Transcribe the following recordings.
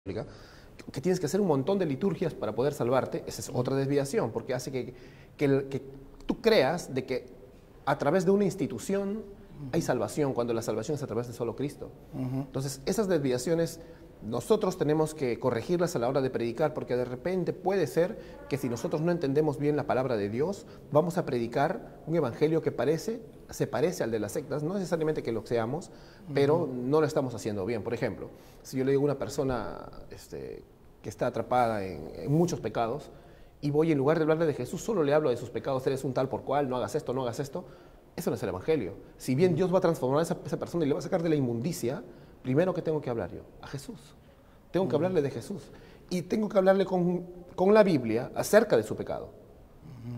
que tienes que hacer un montón de liturgias para poder salvarte, esa es otra desviación, porque hace que tú creas de que a través de una institución hay salvación, cuando la salvación es a través de solo Cristo. Entonces, esas desviaciones nosotros tenemos que corregirlas a la hora de predicar, porque de repente puede ser que si nosotros no entendemos bien la palabra de Dios, vamos a predicar un evangelio que se parece al de las sectas, no necesariamente que lo seamos, pero no lo estamos haciendo bien. Por ejemplo, si yo le digo a una persona que está atrapada en muchos pecados, y voy en lugar de hablarle de Jesús, solo le hablo de sus pecados, eres un tal por cual, no hagas esto, no hagas esto, eso no es el evangelio. Si bien Dios va a transformar a esa persona y le va a sacar de la inmundicia, primero que tengo que hablar yo, a Jesús. Tengo que hablarle de Jesús. Y tengo que hablarle con la Biblia acerca de su pecado.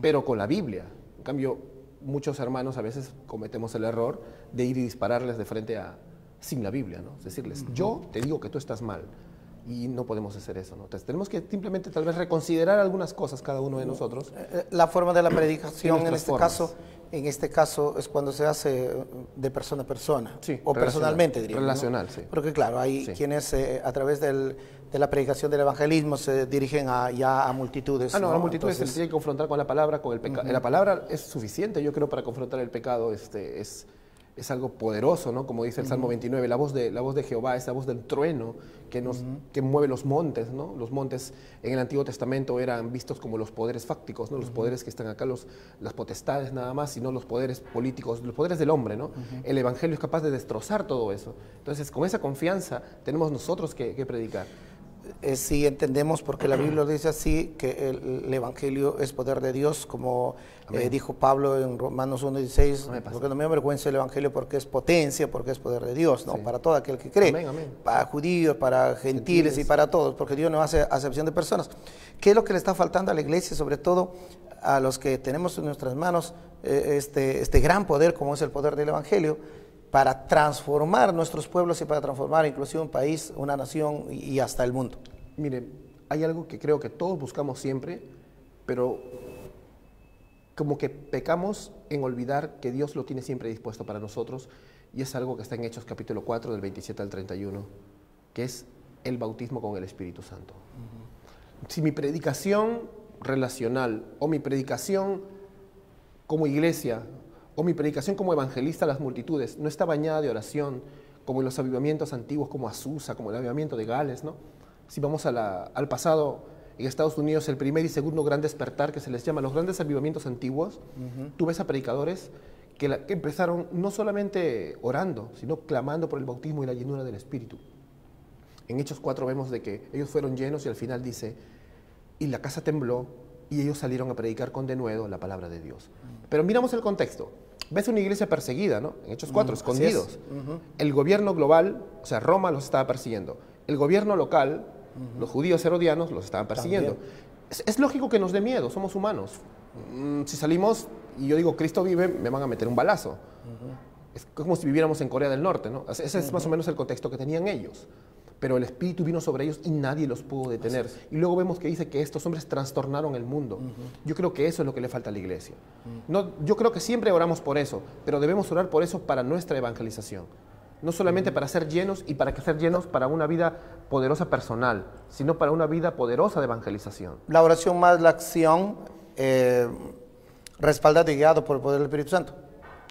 Pero con la Biblia. En cambio, muchos hermanos a veces cometemos el error de ir y dispararles de frente sin la Biblia, ¿no? Es decirles, yo te digo que tú estás mal. Y no podemos hacer eso, ¿no? Entonces, tenemos que simplemente tal vez reconsiderar algunas cosas cada uno de nosotros. La forma de la predicación en en este caso es cuando se hace de persona a persona, sí, o personalmente, diría. Relacional, ¿no? sí. Porque claro, hay quienes a través de la predicación del evangelismo se dirigen ya a multitudes. No, ¿no? a multitudes Entonces, se tiene que confrontar con la palabra, con el pecado. La palabra es suficiente, yo creo, para confrontar el pecado. Es algo poderoso, ¿no? Como dice el Salmo 29, la voz de Jehová es la voz del trueno que mueve los montes, ¿no? Los montes en el Antiguo Testamento eran vistos como los poderes fácticos, ¿no? Los poderes que están acá, las potestades nada más, sino los poderes políticos, los poderes del hombre, ¿no? El Evangelio es capaz de destrozar todo eso. Entonces, con esa confianza tenemos nosotros que predicar. Sí entendemos, porque la Biblia dice así, que el Evangelio es poder de Dios, como dijo Pablo en Romanos 1:16, porque no me avergüenza el Evangelio porque es potencia, porque es poder de Dios, ¿no? Para todo aquel que cree, para judíos, para gentiles y para todos, porque Dios no hace acepción de personas. ¿Qué es lo que le está faltando a la iglesia, sobre todo a los que tenemos en nuestras manos este gran poder como es el poder del Evangelio, para transformar nuestros pueblos y para transformar inclusive un país, una nación y hasta el mundo? Mire, hay algo que creo que todos buscamos siempre, pero como que pecamos en olvidar que Dios lo tiene siempre dispuesto para nosotros, y es algo que está en Hechos capítulo 4, del 27 al 31, que es el bautismo con el Espíritu Santo. Si mi predicación relacional o mi predicación como iglesia o mi predicación como evangelista a las multitudes no está bañada de oración, como en los avivamientos antiguos, como Azusa, como el avivamiento de Gales, ¿no? Si vamos al pasado, en Estados Unidos, el primer y segundo gran despertar, que se les llama los grandes avivamientos antiguos, tú ves a predicadores que empezaron no solamente orando, sino clamando por el bautismo y la llenura del Espíritu. En Hechos 4 vemos de que ellos fueron llenos, y al final dice, y la casa tembló, y ellos salieron a predicar con denuedo la palabra de Dios. Pero miramos el contexto. Ves una iglesia perseguida, ¿no? En Hechos 4, escondidos. El gobierno global, o sea, Roma los estaba persiguiendo. El gobierno local, los judíos herodianos, los estaban persiguiendo. Es lógico que nos dé miedo, somos humanos. Si salimos y yo digo, Cristo vive, me van a meter un balazo. Es como si viviéramos en Corea del Norte, ¿no? Ese es más o menos el contexto que tenían ellos. Pero el Espíritu vino sobre ellos y nadie los pudo detener. Y luego vemos que dice que estos hombres trastornaron el mundo. Yo creo que eso es lo que le falta a la iglesia. No, yo creo que siempre oramos por eso, pero debemos orar por eso para nuestra evangelización. No solamente para ser llenos y para ser llenos para una vida poderosa personal, sino para una vida poderosa de evangelización. La oración más la acción, respaldado y guiado por el poder del Espíritu Santo.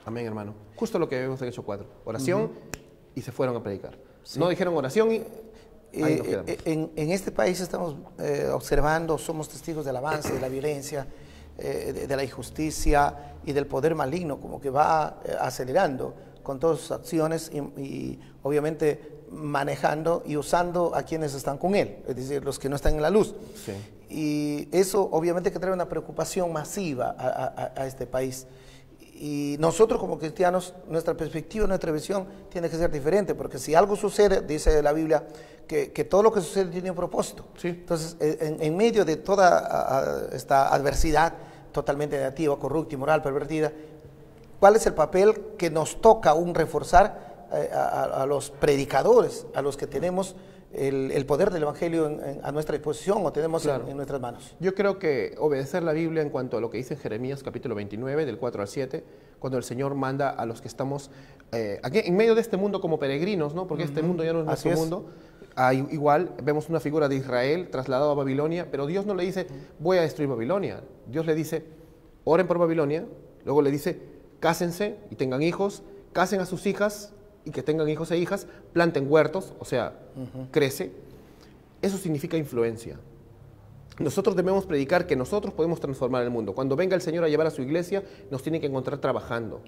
Amén, hermano. Justo lo que vemos en Hechos 4. Oración y se fueron a predicar. Sí. No dijeron oración y ahí nos quedamos. En este país estamos observando, somos testigos del avance, de la violencia, de la injusticia y del poder maligno, como que va acelerando con todas sus acciones y obviamente manejando y usando a quienes están con él, es decir, los que no están en la luz. Sí. Y eso obviamente que trae una preocupación masiva a este país. Y nosotros como cristianos, nuestra perspectiva, nuestra visión tiene que ser diferente, porque si algo sucede, dice la Biblia, que todo lo que sucede tiene un propósito. Sí. Entonces, en medio de toda esta adversidad totalmente negativa, corrupta, inmoral, pervertida, ¿cuál es el papel que nos toca aún reforzar a los predicadores, a los que tenemos el poder del Evangelio a nuestra disposición o tenemos en nuestras manos? Yo creo que obedecer la Biblia en cuanto a lo que dice en Jeremías capítulo 29, del 4 al 7, cuando el Señor manda a los que estamos aquí en medio de este mundo como peregrinos, ¿no? Porque este mundo ya no es nuestro mundo, Igual vemos una figura de Israel trasladado a Babilonia, pero Dios no le dice, voy a destruir Babilonia. Dios le dice, oren por Babilonia, luego le dice, cásense y tengan hijos, casen a sus hijas y que tengan hijos e hijas, planten huertos, o sea, crece. Eso significa influencia. Nosotros debemos predicar que nosotros podemos transformar el mundo. Cuando venga el Señor a llevar a su iglesia, nos tiene que encontrar trabajando.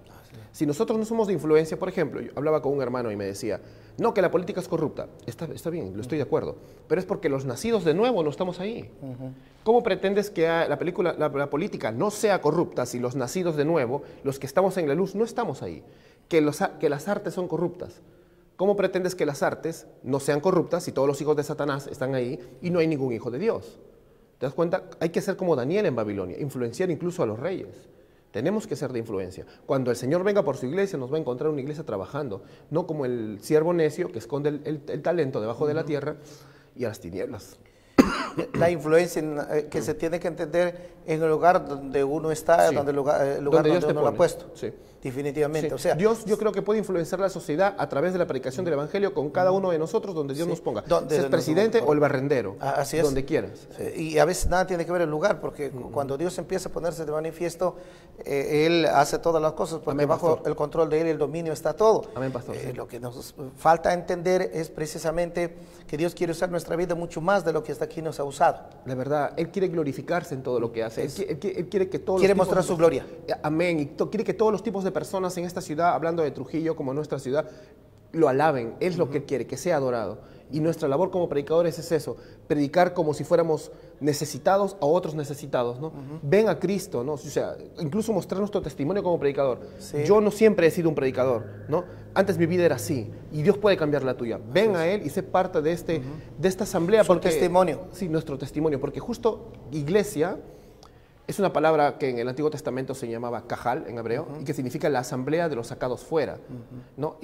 Si nosotros no somos de influencia, por ejemplo, yo hablaba con un hermano y me decía, no, que la política es corrupta. Está bien, lo estoy de acuerdo, pero es porque los nacidos de nuevo no estamos ahí. ¿Cómo pretendes que la política no sea corrupta si los nacidos de nuevo, los que estamos en la luz, no estamos ahí? Que las artes son corruptas. ¿Cómo pretendes que las artes no sean corruptas si todos los hijos de Satanás están ahí y no hay ningún hijo de Dios? ¿Te das cuenta? Hay que ser como Daniel en Babilonia, influenciar incluso a los reyes. Tenemos que ser de influencia. Cuando el Señor venga por su iglesia, nos va a encontrar una iglesia trabajando, no como el siervo necio que esconde el talento debajo de la tierra y a las tinieblas. La influencia que se tiene que entender en el lugar donde uno está, Sí. donde el lugar Donde Dios donde te uno lo ha pone. puesto. Sí. Definitivamente. Sí. O sea, Dios, yo creo que puede influenciar la sociedad a través de la predicación del Evangelio con cada uno de nosotros donde Dios Sí. nos ponga. Donde Seas nos presidente ponga. o el barrendero, Así es. donde quieras. Y a veces nada tiene que ver el lugar, porque cuando Dios empieza a ponerse de manifiesto, Él hace todas las cosas, porque Amén, bajo pastor. el control de Él el dominio está todo. Amén, pastor, sí. Lo que nos falta entender es precisamente que Dios quiere usar nuestra vida mucho más de lo que hasta aquí nos ha usado. La verdad, Él quiere glorificarse en todo lo que hace. Él quiere que todos Quiere los tipos mostrar su gloria. Amén. Y quiere que todos los tipos de personas en esta ciudad, hablando de Trujillo como nuestra ciudad, lo alaben. Es lo que Él quiere, que sea adorado. Y nuestra labor como predicadores es eso, predicar como si fuéramos necesitados a otros necesitados, ¿no? Ven a Cristo, ¿no? O sea, incluso mostrar nuestro testimonio como predicador. Sí. Yo no siempre he sido un predicador, ¿no? Antes mi vida era así, y Dios puede cambiar la tuya. Ven a Él y sé parte de, de esta asamblea. Su testimonio. Sí, nuestro testimonio, porque justo iglesia es una palabra que en el Antiguo Testamento se llamaba cajal en hebreo y que significa la asamblea de los sacados fuera, ¿no?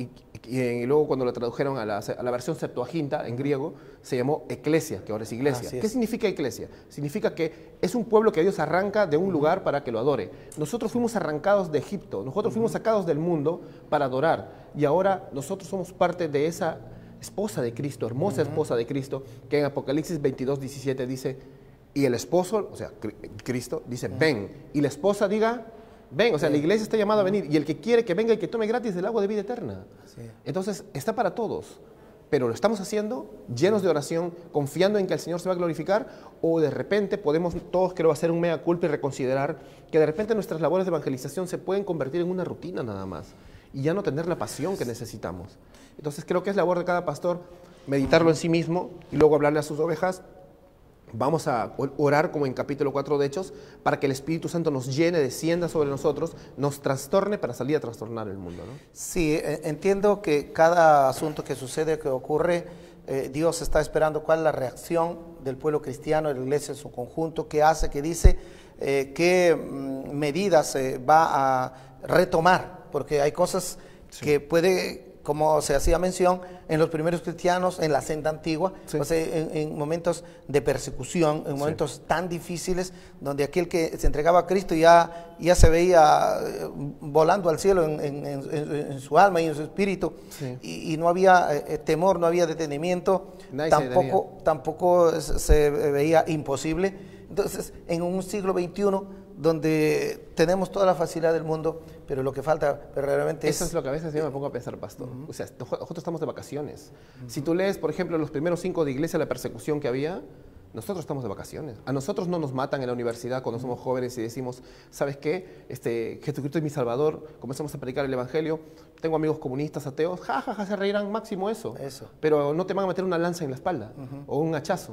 Y luego cuando lo tradujeron a la versión Septuaginta en griego se llamó eclesia, que ahora es iglesia. Así es. ¿Qué significa iglesia? Significa que es un pueblo que Dios arranca de un lugar para que lo adore. Nosotros fuimos arrancados de Egipto, nosotros fuimos sacados del mundo para adorar y ahora nosotros somos parte de esa esposa de Cristo, hermosa esposa de Cristo, que en Apocalipsis 22:17 dice, y el esposo, o sea, Cristo, dice, ven. Y la esposa diga, ven. O sea, la iglesia está llamada a venir. Y el que quiere que venga y que tome gratis del agua de vida eterna. Sí. Entonces, está para todos. Pero lo estamos haciendo llenos de oración, confiando en que el Señor se va a glorificar, o de repente podemos todos, creo, hacer un mea culpa y reconsiderar que de repente nuestras labores de evangelización se pueden convertir en una rutina nada más y ya no tener la pasión que necesitamos. Entonces, creo que es labor de cada pastor meditarlo en sí mismo y luego hablarle a sus ovejas. Vamos a orar como en capítulo 4 de Hechos para que el Espíritu Santo nos llene, descienda sobre nosotros, nos trastorne para salir a trastornar el mundo, ¿no? Sí, entiendo que cada asunto que sucede, que ocurre, Dios está esperando cuál es la reacción del pueblo cristiano, de la iglesia en su conjunto, qué hace, qué dice, qué medidas va a retomar, porque hay cosas que puede, como se hacía mención, en los primeros cristianos, en la senda antigua, o sea, en momentos de persecución, en momentos tan difíciles, donde aquel que se entregaba a Cristo ya se veía volando al cielo en su alma y en su espíritu, y no había temor, no había detenimiento, tampoco se veía imposible. Entonces, en un siglo XXI, donde tenemos toda la facilidad del mundo, pero lo que falta verdaderamente Eso es lo que a veces yo me pongo a pensar, pastor. O sea, nosotros estamos de vacaciones. Si tú lees, por ejemplo, los primeros 5 de iglesia, la persecución que había, nosotros estamos de vacaciones. A nosotros no nos matan en la universidad cuando somos jóvenes y decimos, ¿sabes qué? Jesucristo es mi Salvador, comenzamos a predicar el Evangelio. Tengo amigos comunistas, ateos, se reirán, máximo eso. Pero no te van a meter una lanza en la espalda o un hachazo.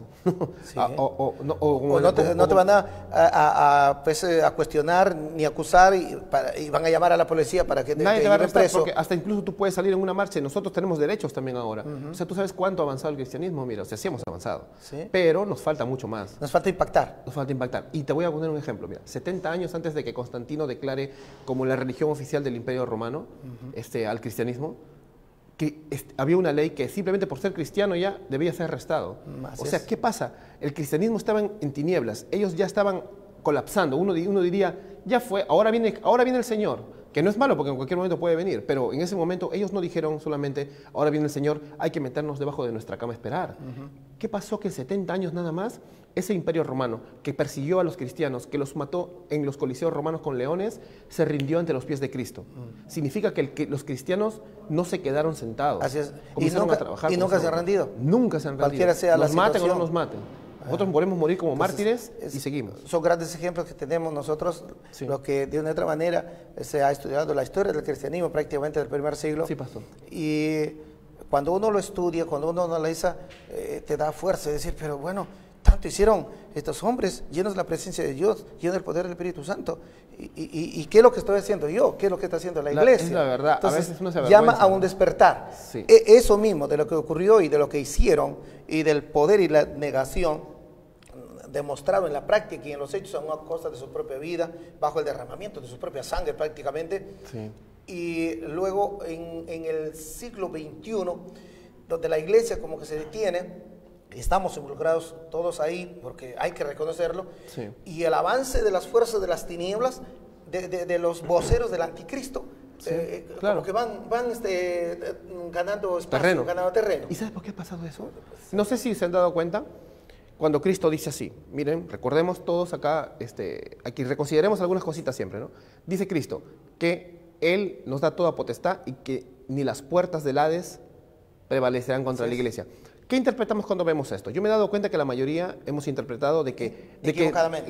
Sí. No te van a cuestionar ni acusar y van a llamar a la policía para que nadie te va a arrestar, preso. porque hasta incluso tú puedes salir en una marcha y nosotros tenemos derechos también ahora. O sea, tú sabes cuánto ha avanzado el cristianismo, mira, o sea, sí hemos avanzado, pero nos falta mucho más. Nos falta impactar. Nos falta impactar. Y te voy a poner un ejemplo, mira, 70 años antes de que Constantino declare como la religión oficial del Imperio Romano, al cristianismo, que había una ley que simplemente por ser cristiano ya debía ser arrestado. O sea, ¿qué pasa? El cristianismo estaba en tinieblas, ellos ya estaban colapsando. Uno diría, ya fue, ahora viene el Señor, que no es malo porque en cualquier momento puede venir, pero en ese momento ellos no dijeron solamente, ahora viene el Señor, hay que meternos debajo de nuestra cama a esperar. ¿Qué pasó? Que en 70 años nada más, ese imperio romano que persiguió a los cristianos, que los mató en los coliseos romanos con leones, se rindió ante los pies de Cristo. Significa que los cristianos no se quedaron sentados. Así es. Comenzaron a trabajar. Y nunca se han rendido. Nunca se han rendido. Cualquiera sea la nos maten situación. o no nos maten. Nosotros podemos morir como mártires y seguimos. Son grandes ejemplos que tenemos nosotros, lo que de una otra manera se ha estudiado la historia del cristianismo prácticamente del primer siglo. Sí, pastor. Y cuando uno lo estudia, cuando uno analiza, te da fuerza de decir, pero bueno, tanto hicieron estos hombres llenos de la presencia de Dios, llenos del poder del Espíritu Santo. ¿Y qué es lo que estoy haciendo yo? ¿Qué es lo que está haciendo la iglesia? Es la verdad. Entonces, a veces uno se llama a un despertar. Sí. Eso mismo de lo que ocurrió y de lo que hicieron y del poder y la negación demostrado en la práctica y en los hechos a una costa de su propia vida, bajo el derramamiento de su propia sangre prácticamente. Sí. Y luego en el siglo XXI, donde la iglesia como que se detiene, estamos involucrados todos ahí, porque hay que reconocerlo, Sí. y el avance de las fuerzas de las tinieblas, de los voceros del anticristo, Sí, claro. como que van ganando espacio, Terreno. ganando terreno. ¿Y sabes por qué ha pasado eso? No sé si se han dado cuenta, cuando Cristo dice así, miren, recordemos todos acá, aquí reconsideremos algunas cositas siempre, ¿no? Dice Cristo que Él nos da toda potestad y que ni las puertas del Hades prevalecerán contra la iglesia. ¿Qué interpretamos cuando vemos esto? Yo me he dado cuenta que la mayoría hemos interpretado de que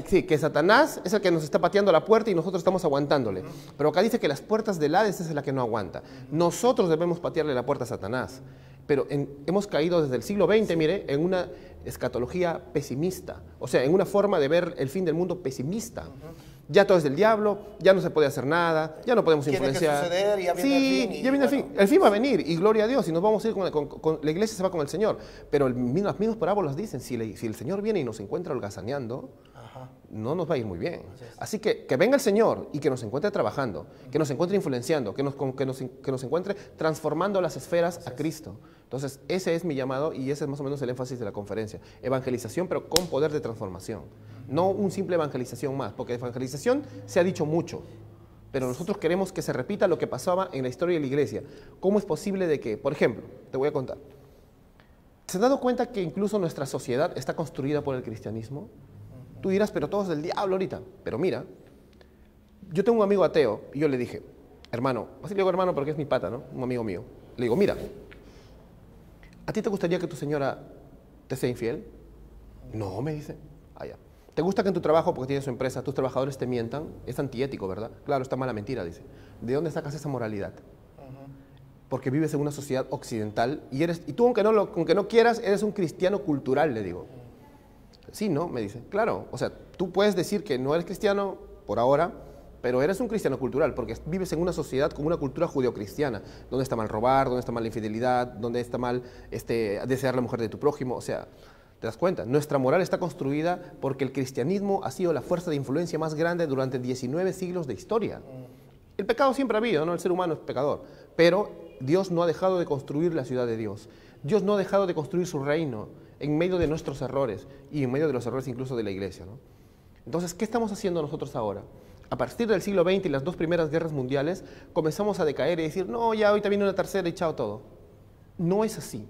sí, que Satanás es el que nos está pateando la puerta y nosotros estamos aguantándole. Pero acá dice que las puertas del Hades es la que no aguanta. Nosotros debemos patearle la puerta a Satanás. Pero hemos caído desde el siglo XX, mire, en una escatología pesimista. O sea, en una forma de ver el fin del mundo pesimista. Ya todo es del diablo, ya no se puede hacer nada, ya no podemos influenciar. Tiene que suceder, ya viene el fin. Ya viene el fin. El fin va a venir y gloria a Dios y nos vamos a ir la iglesia se va con el Señor. Pero las mismas parábolas dicen, si el Señor viene y nos encuentra holgazaneando, no nos va a ir muy bien. Así que venga el Señor y que nos encuentre trabajando, que nos encuentre influenciando, que nos encuentre transformando las esferas a Cristo. Entonces, ese es mi llamado y ese es más o menos el énfasis de la conferencia. Evangelización, pero con poder de transformación. No un simple evangelización más, porque evangelización se ha dicho mucho, pero nosotros queremos que se repita lo que pasaba en la historia de la iglesia. ¿Cómo es posible de que, por ejemplo, te voy a contar, ¿se han dado cuenta que incluso nuestra sociedad está construida por el cristianismo? Tú dirás, pero todo es del diablo ahorita. Pero mira, yo tengo un amigo ateo y yo le dije, hermano, así le digo hermano porque es mi pata, ¿no? Un amigo mío. Le digo, mira, ¿a ti te gustaría que tu señora te sea infiel? No, me dice. Ya. ¿Te gusta que en tu trabajo, porque tienes su empresa, tus trabajadores te mientan? Es antiético, ¿verdad? Claro, está mala mentira, dice. ¿De dónde sacas esa moralidad? Porque vives en una sociedad occidental y tú, aunque no quieras, eres un cristiano cultural, le digo. Sí, ¿no? Me dice. Claro, o sea, tú puedes decir que no eres cristiano por ahora, pero eres un cristiano cultural, porque vives en una sociedad con una cultura judeocristiana, donde está mal robar, donde está mal la infidelidad, donde está mal desear la mujer de tu prójimo, o sea, ¿te das cuenta? Nuestra moral está construida porque el cristianismo ha sido la fuerza de influencia más grande durante 19 siglos de historia. El pecado siempre ha habido, ¿no? El ser humano es pecador, pero Dios no ha dejado de construir la ciudad de Dios. Dios no ha dejado de construir su reino en medio de nuestros errores y en medio de los errores incluso de la iglesia, ¿no? Entonces, ¿qué estamos haciendo nosotros ahora? A partir del siglo XX y las 2 primeras guerras mundiales, comenzamos a decaer y decir, no, ya ahorita viene una tercera y chao todo. No es así.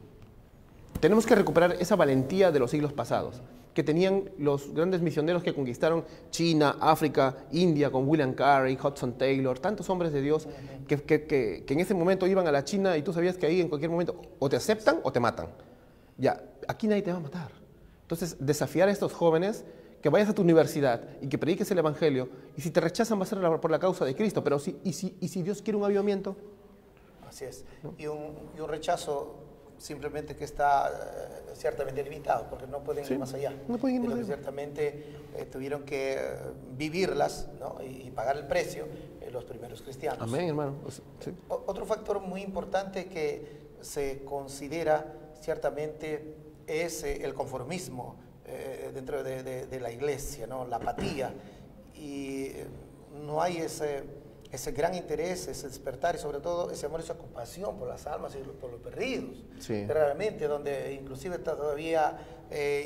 Tenemos que recuperar esa valentía de los siglos pasados, que tenían los grandes misioneros que conquistaron China, África, India, con William Carey, Hudson Taylor, tantos hombres de Dios que en ese momento iban a la China y tú sabías que ahí en cualquier momento o te aceptan o te matan. Ya, aquí nadie te va a matar. Entonces, desafiar a estos jóvenes que vayas a tu universidad y que prediques el Evangelio, y si te rechazan va a ser por la causa de Cristo, pero si Dios quiere un avivamiento. Así es, ¿no? y un rechazo simplemente que está ciertamente limitado, porque no pueden ir más allá. No pueden ir más allá. Ciertamente tuvieron que vivirlas, ¿no? y pagar el precio los primeros cristianos. Amén, hermano. Sí. Otro factor muy importante que se considera ciertamente es el conformismo dentro de la iglesia, ¿no? La apatía, y no hay ese gran interés, ese despertar y sobre todo ese amor y esa compasión por las almas y por los perdidos. Sí. Realmente, donde inclusive está todavía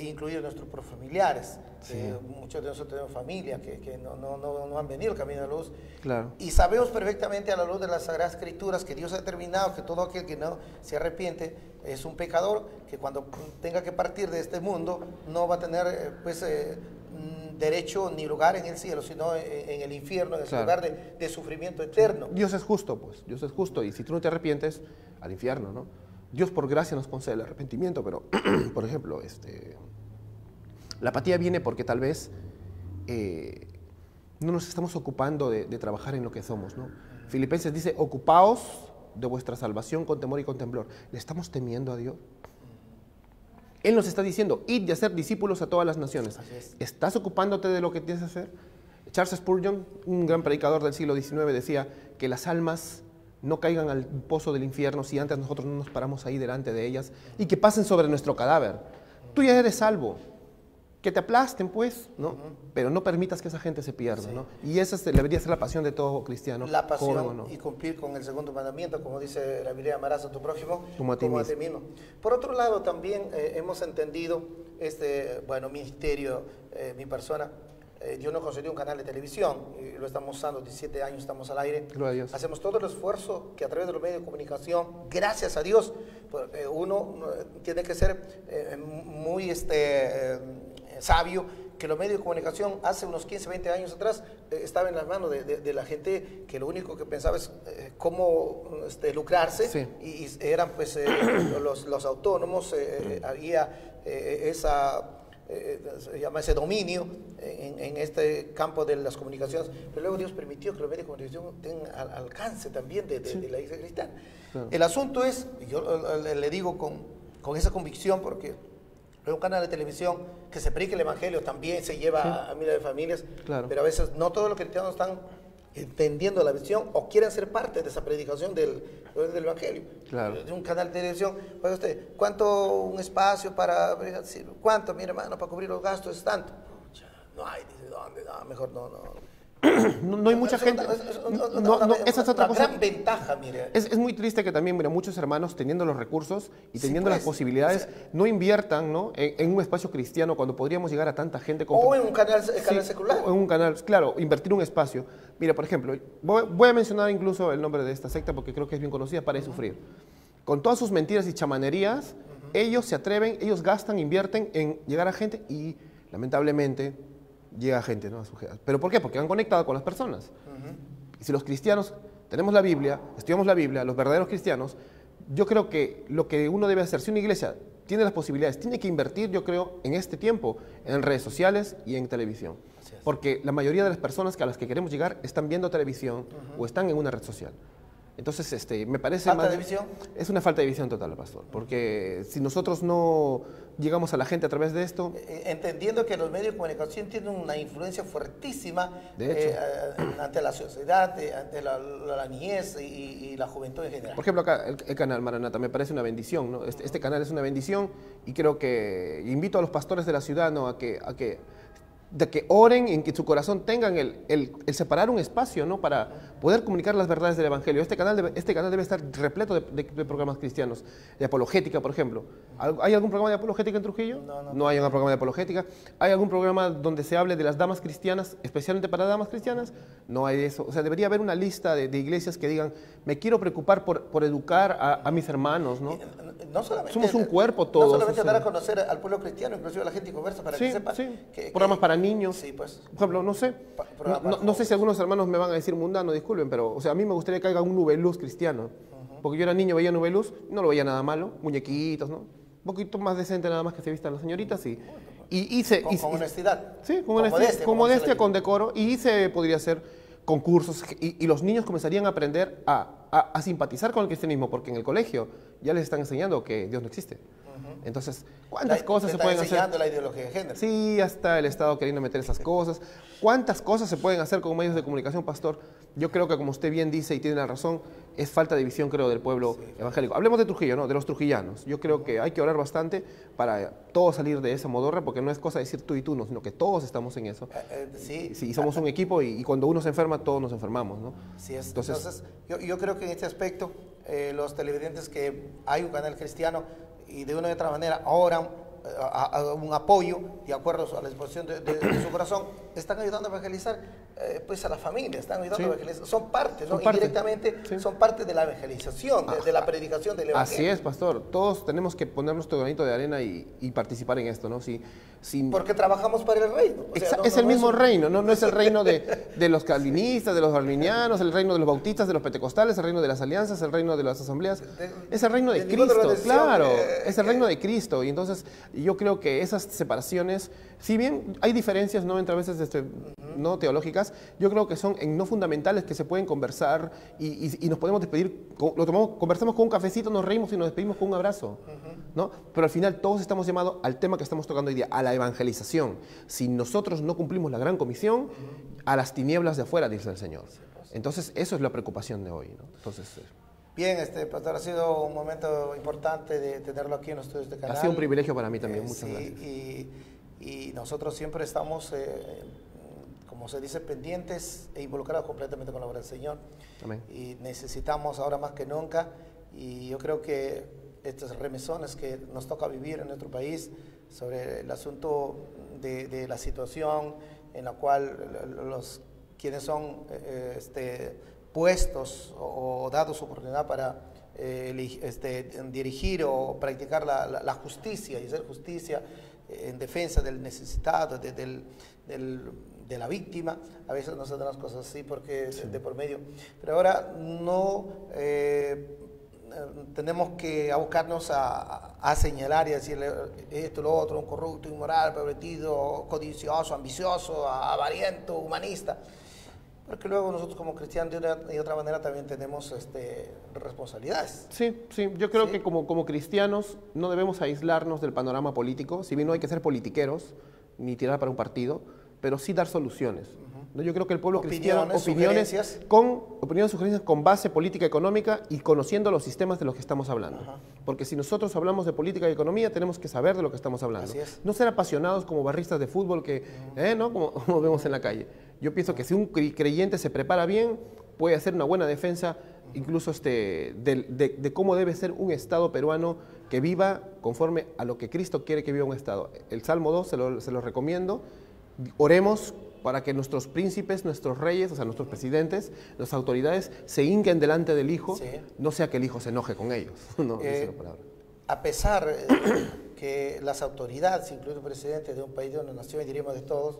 incluidos nuestros familiares. Sí. Muchos de nosotros tenemos familia que no han venido al camino de la luz. Claro. Y sabemos perfectamente a la luz de las Sagradas Escrituras que Dios ha determinado que todo aquel que no se arrepiente es un pecador, que cuando tenga que partir de este mundo no va a tener derecho ni lugar en el cielo, sino en el infierno, en ese lugar de sufrimiento eterno. Dios es justo, pues, Dios es justo, y si tú no te arrepientes, al infierno, ¿no? Dios por gracia nos concede el arrepentimiento, pero, por ejemplo, la apatía viene porque tal vez no nos estamos ocupando de trabajar en lo que somos, ¿no? Filipenses dice, ocupaos de vuestra salvación con temor y con temblor. ¿Le estamos temiendo a Dios? Él nos está diciendo, id y hacer discípulos a todas las naciones. ¿Estás ocupándote de lo que tienes que hacer? Charles Spurgeon, un gran predicador del siglo XIX, decía que las almas no caigan al pozo del infierno si antes nosotros no nos paramos ahí delante de ellas y que pasen sobre nuestro cadáver. Tú ya eres salvo. Que te aplasten, pues, ¿no? Pero no permitas que esa gente se pierda, ¿no? Y esa debería ser la pasión de todo cristiano. La pasión, joven o no. y cumplir con el segundo mandamiento, como dice la Biblia, amarás a tu prójimo como a ti mismo. Por otro lado, también hemos entendido ministerio, mi persona. Dios nos concedió un canal de televisión y lo estamos usando, 17 años estamos al aire. Gloria a Dios. Hacemos todo el esfuerzo que a través de los medios de comunicación, gracias a Dios, uno tiene que ser muy sabio, que los medios de comunicación hace unos 15, 20 años atrás estaba en las manos de la gente que lo único que pensaba es cómo lucrarse, sí. y eran pues los autónomos, había se llama ese dominio en este campo de las comunicaciones, pero luego Dios permitió que los medios de comunicación tengan alcance también de la iglesia cristiana. Claro. El asunto es, yo le digo con esa convicción, porque un canal de televisión que se predique el evangelio también se lleva a miles de familias, claro. Pero a veces no todos los cristianos están entendiendo la visión o quieren ser parte de esa predicación del evangelio. Claro. De un canal de televisión, pues usted, ¿cuánto un espacio para, cuánto, mi hermano, para cubrir los gastos es tanto? No hay, dice, ¿dónde? No, mejor no. No hay mucha gente. Esa es otra cosa. Gran ventaja, mire. Es muy triste que también, mira, muchos hermanos teniendo los recursos y teniendo las posibilidades, no inviertan, ¿no? en un espacio cristiano cuando podríamos llegar a tanta gente. O en un canal secular. O en un canal, claro, invertir un espacio. Mira, por ejemplo, voy a mencionar incluso el nombre de esta secta porque creo que es bien conocida, Para de Sufrir. Con todas sus mentiras y chamanerías, ellos se atreven, ellos gastan, invierten en llegar a gente y, lamentablemente, llega gente, ¿no? ¿Pero por qué? Porque han conectado con las personas. Y si los cristianos tenemos la Biblia, estudiamos la Biblia, los verdaderos cristianos, yo creo que lo que uno debe hacer, si una iglesia tiene las posibilidades, tiene que invertir, yo creo, en este tiempo, en redes sociales y en televisión. Porque la mayoría de las personas a las que queremos llegar están viendo televisión o están en una red social. Entonces, me parece ¿Falta de visión? Es una falta de visión total, pastor, porque si nosotros no llegamos a la gente a través de esto... Entendiendo que los medios de comunicación tienen una influencia fuertísima ante la sociedad, ante la niñez y la juventud en general. Por ejemplo, acá el canal Maranata me parece una bendición, ¿no? Este canal es una bendición y creo que invito a los pastores de la ciudad, ¿no? a que oren, en que su corazón tengan el separar un espacio, ¿no? Para poder comunicar las verdades del Evangelio. Este canal debe estar repleto de programas cristianos, de apologética, por ejemplo. ¿Hay algún programa de apologética en Trujillo? No hay un programa de apologética. ¿Hay algún programa donde se hable de las damas cristianas, especialmente para damas cristianas? No hay eso. O sea, debería haber una lista de iglesias que digan, me quiero preocupar por educar a mis hermanos, ¿no? No solamente, somos un cuerpo todos. No solamente dar a conocer al pueblo cristiano, inclusive a la gente que conversa para que sepa. Programas para niños. Sí, pues. Por ejemplo, no sé. No sé si algunos hermanos me van a decir mundano, disculpen, pero o sea, a mí me gustaría que haya un Nubeluz cristiano. Porque yo era niño, veía Nubeluz, no lo veía nada malo, muñequitos, ¿no? Un poquito más decente nada más que se vistan las señoritas y con honestidad. Sí, con modestia, con decoro. Y podría hacer concursos y los niños comenzarían a aprender a simpatizar con el cristianismo, porque en el colegio ya les están enseñando que Dios no existe. Entonces, ¿cuántas cosas se pueden hacer? Enseñando la ideología de género. Sí, hasta el Estado queriendo meter esas cosas. ¿Cuántas cosas se pueden hacer con medios de comunicación, pastor? Yo creo que, como usted bien dice y tiene la razón, es falta de visión, creo, del pueblo evangélico. Hablemos de Trujillo, ¿no? De los trujillanos. Yo creo que hay que orar bastante para todos salir de esa modorra, porque no es cosa de decir tú y tú, no, sino que todos estamos en eso. Sí, somos un equipo y cuando uno se enferma, todos nos enfermamos, ¿no? Sí, entonces yo creo que en este aspecto, los televidentes que hay un canal cristiano y de una u otra manera oran a un apoyo de acuerdo a la disposición de su corazón, están ayudando a evangelizar pues a la familia, están ayudando a evangelizar, son parte, ¿no? Indirectamente son parte de la evangelización, de la predicación del evangelio. Así es, pastor, todos tenemos que poner nuestro granito de arena y participar en esto, ¿no? Porque trabajamos para el reino. O sea, es el mismo reino, no es el reino de los calvinistas, de los arminianos, el reino de los bautistas, de los pentecostales, el reino de las alianzas, el reino de las asambleas. Es el reino de Cristo, claro, es el reino de Cristo. Y entonces yo creo que esas separaciones, si bien hay diferencias, ¿no?, entre a veces no teológicas, yo creo que son no fundamentales, que se pueden conversar y nos podemos despedir, conversamos con un cafecito, nos reímos y nos despedimos con un abrazo, ¿no? Pero al final todos estamos llamados al tema que estamos tocando hoy día, a la evangelización. Si nosotros no cumplimos la gran comisión, a las tinieblas de afuera, dice el Señor. Entonces eso es la preocupación de hoy, ¿no? Entonces, bien, pastor, ha sido un momento importante de tenerlo aquí en los estudios de canal. Ha sido un privilegio para mí también, muchas gracias. Y nosotros siempre estamos, como se dice, pendientes e involucrados completamente con la obra del Señor. Amén. Y necesitamos ahora más que nunca, y yo creo que estas remesones que nos toca vivir en nuestro país sobre el asunto de la situación en la cual quienes son puestos o dados oportunidad para dirigir o practicar la justicia y hacer justicia en defensa del necesitado, de la víctima. A veces no se dan las cosas así porque de por medio. Pero ahora no tenemos que abocarnos a señalar y decirle esto, lo otro, un corrupto, inmoral, pervertido, codicioso, ambicioso, avariento, humanista. Porque luego nosotros como cristianos de una y otra manera también tenemos responsabilidades. Sí, yo creo que como cristianos no debemos aislarnos del panorama político, si bien no hay que ser politiqueros ni tirar para un partido, pero sí dar soluciones. ¿No? Yo creo que el pueblo cristiano, opiniones, sugerencias con base política económica y conociendo los sistemas de los que estamos hablando. Porque si nosotros hablamos de política y economía, tenemos que saber de lo que estamos hablando. Así es. No ser apasionados como barristas de fútbol que, ¿no? como vemos en la calle. Yo pienso que si un creyente se prepara bien, puede hacer una buena defensa, incluso de cómo debe ser un Estado peruano que viva conforme a lo que Cristo quiere que viva un Estado. El Salmo 2 se lo recomiendo. Oremos para que nuestros príncipes, nuestros reyes, o sea, nuestros presidentes, las autoridades se hinquen delante del Hijo, no sea que el Hijo se enoje con ellos. No, a pesar que las autoridades, incluido el presidente de un país, de una nación, y diríamos de todos,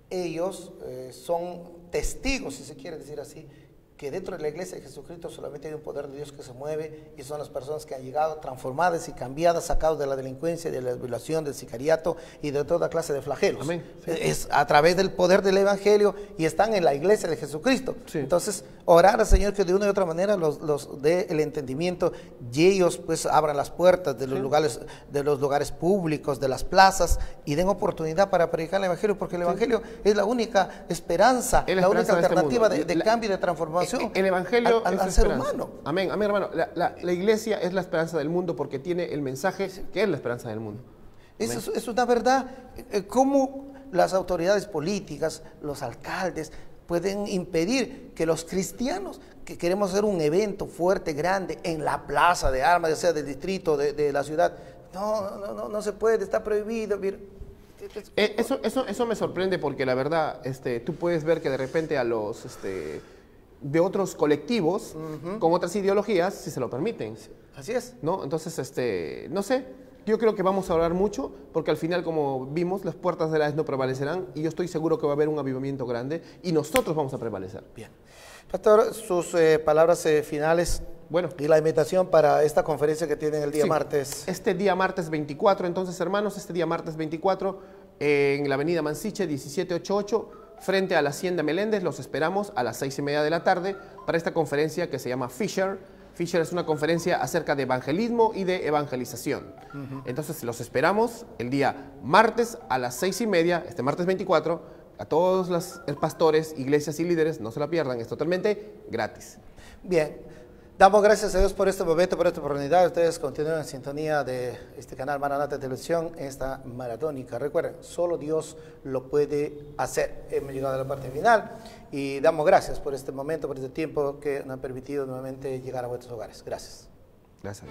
ellos son testigos, si se quiere decir así, que dentro de la iglesia de Jesucristo solamente hay un poder de Dios que se mueve y son las personas que han llegado transformadas y cambiadas, sacados de la delincuencia, de la violación, del sicariato y de toda clase de flagelos. Amén. Sí. Es a través del poder del Evangelio y están en la iglesia de Jesucristo. Sí. Entonces, orar al Señor que de una y otra manera los dé el entendimiento y ellos pues abran las puertas de los lugares públicos, de las plazas, y den oportunidad para predicar el Evangelio, porque el Evangelio es la única esperanza, la única alternativa de cambio y de transformación. El Evangelio al ser humano. Amén, hermano. La iglesia es la esperanza del mundo porque tiene el mensaje que es la esperanza del mundo. Es una verdad. ¿Cómo las autoridades políticas, los alcaldes, pueden impedir que los cristianos que queremos hacer un evento fuerte, grande, en la plaza de armas, ya sea del distrito, de la ciudad? No se puede, está prohibido. Eso me sorprende porque la verdad, tú puedes ver que de repente a los de otros colectivos con otras ideologías, si se lo permiten. Así es. ¿No? Entonces, no sé, yo creo que vamos a hablar mucho, porque al final, como vimos, las puertas de la ES no prevalecerán, y yo estoy seguro que va a haber un avivamiento grande, y nosotros vamos a prevalecer. Bien. Pastor, sus palabras finales. Bueno. Y la invitación para esta conferencia que tienen el día martes. Este día martes 24, entonces, hermanos, este día martes 24, en la avenida Mansiche, 1788, frente a la Hacienda Meléndez, los esperamos a las 6:30 de la tarde para esta conferencia que se llama Fisher, Fisher es una conferencia acerca de evangelismo y de evangelización. Entonces los esperamos el día martes a las 6:30, este martes 24, a todos los pastores, iglesias y líderes, no se la pierdan, es totalmente gratis. Bien, damos gracias a Dios por este momento, por esta oportunidad. Ustedes continúen en sintonía de este canal Maranata Televisión, esta maratónica. Recuerden, solo Dios lo puede hacer. Hemos llegado a la parte final y damos gracias por este momento, por este tiempo que nos ha permitido nuevamente llegar a vuestros hogares. Gracias. Gracias.